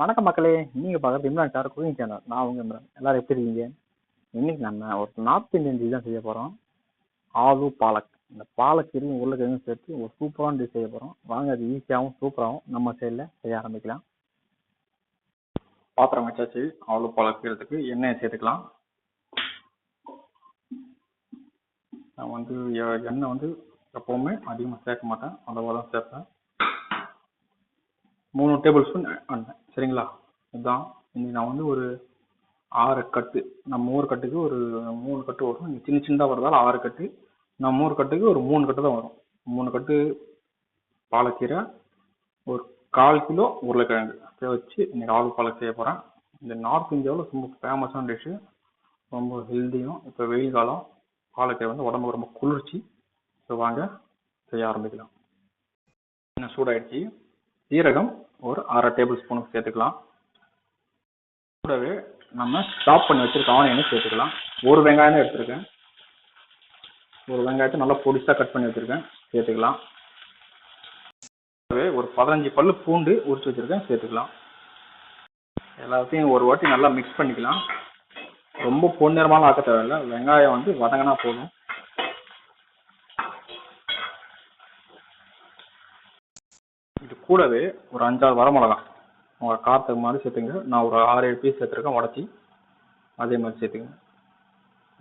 வணக்கம் மக்களே, நீங்க பார்க்குறது இம்ரான் சார் குக்கிங் சேனல். நான் உங்க இம்ரான். எல்லாரும் எப்படி இருக்கீங்க? இன்னைக்கு நம்ம ஒரு நார்த் இந்தியன் டிஷ் தான் செய்ய போறோம். ஆலு பாலக். இந்த பாலக்கீரையும் உருளைக்கிழங்கும் சேர்த்து ஒரு சூப்பரான டிஷ் செய்ய போறோம். வாங்க, அது ஈஸியாகவும் சூப்பராகவும் நம்ம சைடில் செய்ய ஆரம்பிக்கலாம். பாத்திரம் வச்சாச்சு. ஆலு பாலக் செய்யறதுக்கு எண்ணெயை சேர்த்துக்கலாம். நான் எண்ணெய் எப்பவுமே அதிகமாக சேர்க்க மாட்டேன், அளவாக தான் சேர்ப்பேன். 3 டேபிள் ஸ்பூன் பண்ணேன். சரிங்களா? இதுதான் இன்னைக்கு நான் ஒரு 6 கட்டு. நம்ம ஊர் கட்டுக்கு ஒரு 3 கட்டு வரும். சின்ன சின்னதாக வரதால 6 கட்டு. நம்ம ஊர் கட்டுக்கு ஒரு 3 கட்டு தான் வரும். 3 கட்டு பாலக்கீரை, ஒரு 1/4 கிலோ உருளைக்கிழங்கு வச்சு இன்னைக்கு ஆலு பாலக் செய்ய போகிறேன். இந்த நார்த் இந்தியாவில் ரொம்ப ஃபேமஸான டிஷ்ஷு, ரொம்ப ஹெல்த்தியும். இப்போ வெயில் காலம், பாலக்கீரை உடம்புக்கு ரொம்ப குளிர்ச்சி. ஸோ வாங்க செய்ய ஆரம்பிக்கலாம். என்ன சூடாயிடுச்சு. சீரகம் ஒரு 1/2 டேபிள் ஸ்பூனுக்கு சேர்த்துக்கலாம். கூடவே நம்ம ஸ்டாப் பண்ணி வச்சிருக்க ஆனியனை சேர்த்துக்கலாம். ஒரு வெங்காயம் தான் எடுத்துருக்கேன். ஒரு வெங்காயத்தை நல்லா பொடிசாக கட் பண்ணி வச்சிருக்கேன், சேர்த்துக்கலாம். கூடவே ஒரு 15 பல்லு பூண்டு உரிச்சு வச்சிருக்கேன், சேர்த்துக்கலாம். எல்லாத்தையும் ஒரு வாட்டி நல்லா மிக்ஸ் பண்ணிக்கலாம். ரொம்ப பொன்னிறமாலாம் ஆக்க தேவையில்லை, வெங்காயம் வதங்கினா போதும். இது கூடவே ஒரு 5-6 வரமிளகாய் உங்கள் காரத்துக்கு மாதிரி சேர்த்துங்க. நான் ஒரு 6-7 பீஸ் சேர்த்துருக்கேன் உடச்சி, அதே மாதிரி சேர்த்துங்க.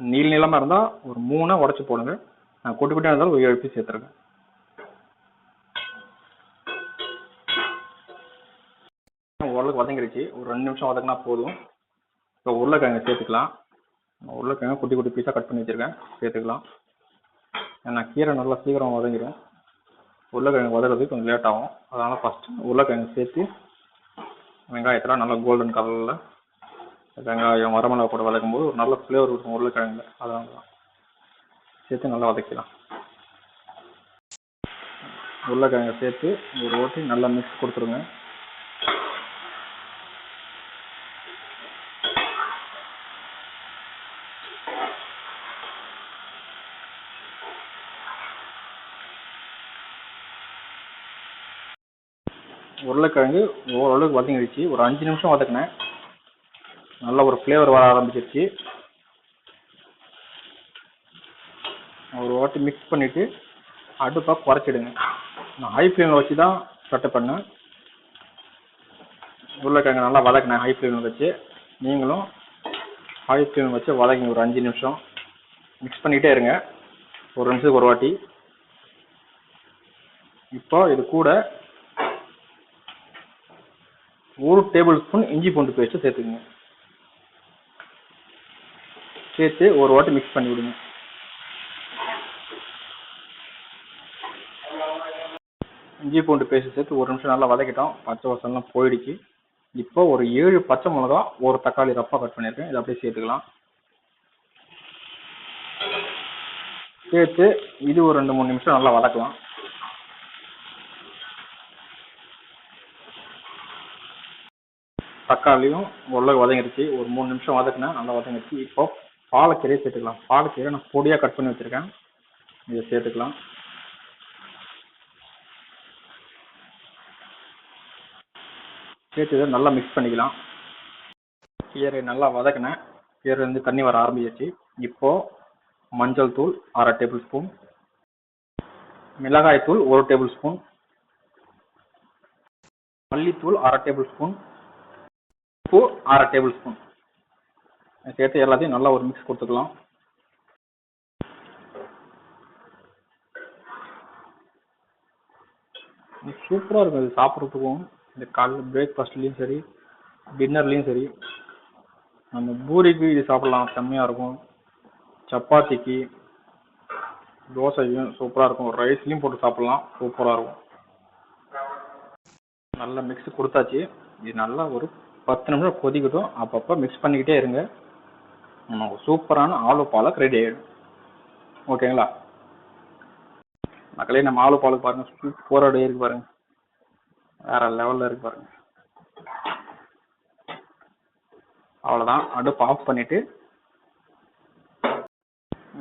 நீளமாக இருந்தால் ஒரு 3 உடச்சி போடுங்க. நான் குட்டி குட்டியாக இருந்தாலும் ஒரு 7 பீஸ் சேர்த்துருக்கேன். ஓரளவுக்கு வதங்கிடுச்சு. ஒரு 2 நிமிஷம் வதங்கினா போதும். இப்போ உருளைக்கிழங்கு சேர்த்துக்கலாம். உருளைக்கிழங்கு குட்டி குட்டி பீஸாக கட் பண்ணி வச்சுருக்கேன், சேர்த்துக்கலாம். ஏன்னா கீரை நல்லா சீக்கிரம் வதங்கிடும். உருளைக்கிழங்கு வதங்கிறதுக்கு கொஞ்சம் லேட் ஆகும். அதனால் ஃபஸ்ட்டு உருளைக்கிழங்கு சேர்த்து வெங்காயத்தெல்லாம் நல்லா கோல்டன் கலரில் வெங்காயம் வரமிளகா போட்டு வதக்கும் போது ஒரு நல்ல ஃப்ளேவர் இருக்கும் உருளைக்கிழங்குல. அதனால தான் சேர்த்து நல்லா வதக்கலாம். உருளைக்கிழங்கை சேர்த்து ஒரு ஓட்டி நல்லா மிக்ஸ் கொடுத்துருங்க. உருளைக்கிழங்கு ஓரளவுக்கு வதங்கிடுச்சு. ஒரு 5 நிமிஷம் வதக்கினேன். நல்ல ஒரு ஃப்ளேவர் வர ஆரம்பிச்சிருச்சு. ஒரு வாட்டி மிக்ஸ் பண்ணிவிட்டு அடுப்பை குறைச்சிடுங்க. நான் ஹை ஃப்ளேமில் வச்சு தான் கட் பண்ணேன். உருளைக்கிழங்கு நல்லா வதக்கினேன் ஹை ஃப்ளேமில் வச்சு. நீங்களும் ஹை ஃப்ளேமில் வச்சு வதக்கிங்க. ஒரு 5 நிமிஷம் மிக்ஸ் பண்ணிகிட்டே இருங்க, ஒரு நிமிஷத்துக்கு ஒரு வாட்டி. இப்போ இது கூட 1 டேபிள் ஸ்பூன் இஞ்சி பூண்டு பேஸ்ட்டு சேர்த்துக்குங்க. சேர்த்து ஒரு வாட்டி மிக்ஸ் பண்ணி விடுங்க. இஞ்சி பூண்டு பேஸ்ட் சேர்த்து ஒரு நிமிஷம் நல்லா வதக்கிட்டோம். பச்சை வாசனைலாம் போயிடுச்சு. இப்போ ஒரு 7 பச்சை மிளகா, ஒரு தக்காளி ரப்பாக கட் பண்ணியிருக்கேன், இதை அப்படியே சேர்த்துக்கலாம். சேர்த்து இது ஒரு 2-3 நிமிஷம் நல்லா வதக்கலாம். தக்காளியும் ஓரளவுக்கு வதங்கிடுச்சு. ஒரு 3 நிமிஷம் வதக்கினேன், நல்லா வதங்கிடுச்சு. இப்போ பாலக்கீரையை சேர்த்துக்கலாம். பாலக்கீரை நான் பொடியாக கட் பண்ணி வச்சுருக்கேன், இதை சேர்த்துக்கலாம். சேர்த்து இதை நல்லா மிக்ஸ் பண்ணிக்கலாம். கீரை நல்லா வதக்கினேன். கீரை தண்ணி வர ஆரம்பிச்சிச்சு. இப்போது மஞ்சள் தூள் 1/2 டேபிள் ஸ்பூன், மிளகாய் தூள் 1 டேபிள் ஸ்பூன், மல்லித்தூள் 1/2 டேபிள் ஸ்பூன், உப்பு 1/2 டேபிள் ஸ்பூன் சேர்த்து எல்லாத்தையும் நல்லா ஒரு மிக்ஸ் கொடுத்துக்கலாம். சூப்பராக இருக்கும் இது சாப்பிட்றதுக்கும். இந்த காலையில் பிரேக்ஃபாஸ்ட்லேயும் சரி, டின்னர்லேயும் சரி. நம்ம பூரிக்கு இது சாப்பிட்லாம், செம்மையாக இருக்கும். சப்பாத்திக்கு, தோசையும் சூப்பராக இருக்கும். ரைஸ்லையும் போட்டு சாப்பிட்லாம், சூப்பராக இருக்கும். நல்லா மிக்ஸ் கொடுத்தாச்சு. இது நல்லா ஒரு 10 நிமிஷம் கொதிக்கட்டும். அப்பப்போ மிக்ஸ் பண்ணிக்கிட்டே இருங்க. நமக்கு சூப்பரான ஆலு பாலக் ரெடி ஆகிடும். ஓகேங்களா மக்களே? நம்ம ஆலு பாலக் பாருங்கள், சூப்பராக இருக்கு பாருங்க, வேற லெவலில் இருக்கு பாருங்க. அவ்வளோதான், அடுப்பு ஆஃப் பண்ணிவிட்டு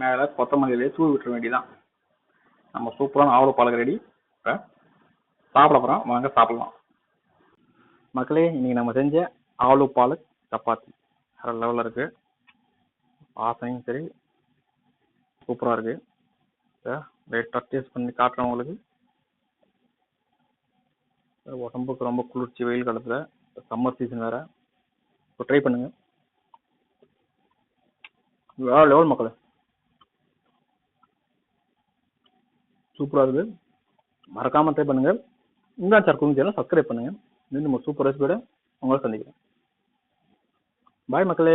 மேலே கொத்தமல்லியிலே தூவி விட்டுற வேண்டியதான். நம்ம சூப்பரான ஆலு பாலக் ரெடி. இப்போ சாப்பிட போகிறோம், வாங்க சாப்பிட்லாம். மக்களே, இன்னைக்கு நம்ம செஞ்ச ஆலு பாலக் சப்பாத்தி வேற லெவலில் இருக்கு. வாசனையும் சரி சூப்பராக இருக்கு. லைட்டாக டேஸ்ட் பண்ணி காட்டுறேன் உங்களுக்கு. உடம்புக்கு ரொம்ப குளிர்ச்சி, வெயில் காலத்தில், சம்மர் சீசன் வேற. இப்போ ட்ரை பண்ணுங்க. வேற லெவல் மக்களே, சூப்பராக இருக்கு. மறக்காம ட்ரை பண்ணுங்க. Indira sir cooking channel subscribe பண்ணுங்க. இன்னும் சூப்பர் ரெசிபியோட உங்களை சந்திக்கிறேன். பாய் மக்களே.